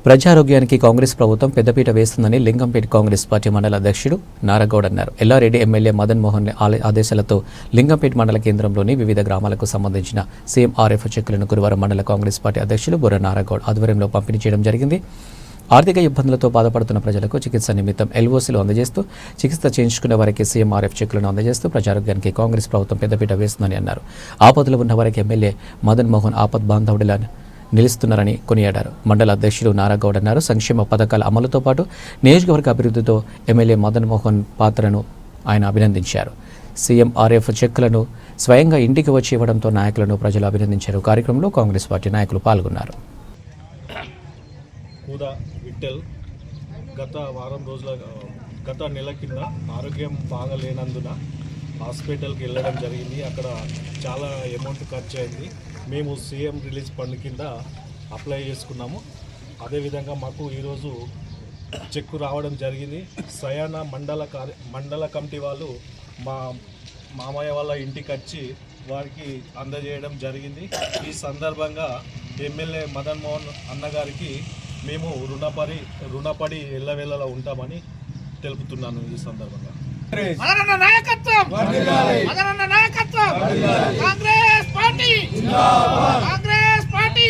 ప్రజారోగ్యానికి కాంగ్రెస్ ప్రభుత్వం పెద్దపీట వేస్తుందని లింగంపేట కాంగ్రెస్ పార్టీ మండల అధ్యక్షుడు నారగౌడ్ అన్నారు. ఎల్లారెడ్డి ఎమ్మెల్యే మదన్ మోహన్ ఆదేశాలతో లింగంపేట మండల కేంద్రంలోని వివిధ గ్రామాలకు సంబంధించిన CMRF చెక్కులను గురువారం మండల కాంగ్రెస్ పార్టీ అధ్యక్షులు బుర్ర నారగౌడ్ ఆధ్వర్యంలో పంపిణీ చేయడం జరిగింది. ఆర్థిక ఇబ్బందులతో బాధపడుతున్న ప్రజలకు చికిత్స నిమిత్తం LOCలు అందజేస్తూ చికిత్స చేయించుకున్న వారికి CMRF చెక్కులను అందజేస్తూ ప్రజారోగ్యానికి కాంగ్రెస్ ప్రభుత్వం పెద్దపీట వేస్తుందని అన్నారు. ఆపదలో ఉన్న వారికి ఎమ్మెల్యే మదన్ మోహన్ ఆపద్ బాంధవుడిలా నిలుస్తున్నారని కొనియాడారు. మండల అధ్యక్షులు నారాగౌడ్ అన్నారు. సంక్షేమ పథకాల అమలుతో పాటు నియోజకవర్గ అభివృద్ధితో ఎమ్మెల్యే మదన్ మోహన్ పాత్రను ఆయన అభినందించారు. CMRF చెక్కులను స్వయంగా ఇంటికి వచ్చి ఇవ్వడంతో నాయకులను ప్రజలు అభినందించారు. కార్యక్రమంలో కాంగ్రెస్ పార్టీ నాయకులు పాల్గొన్నారు. గత నెల కింద ఆరోగ్యం బాగా లేనందున హాస్పిటల్కి వెళ్ళడం జరిగింది. అక్కడ చాలా అమౌంట్ ఖర్చు అయింది. మేము CM రిలీజ్ ఫండ్ కింద అప్లై చేసుకున్నాము. అదేవిధంగా మాకు ఈరోజు చెక్కు రావడం జరిగింది. సయాన మండల కమిటీ వాళ్ళు మా మామయ్య వాళ్ళ ఇంటికి వచ్చి వారికి అందజేయడం జరిగింది. ఈ సందర్భంగా ఎమ్మెల్యే మదన్ మోహన్ అన్నగారికి మేము రుణపడి ఎల్లవేళలా ఉంటామని తెలుపుతున్నాను. ఈ సందర్భంగా కాంగ్రెస్ పార్టీ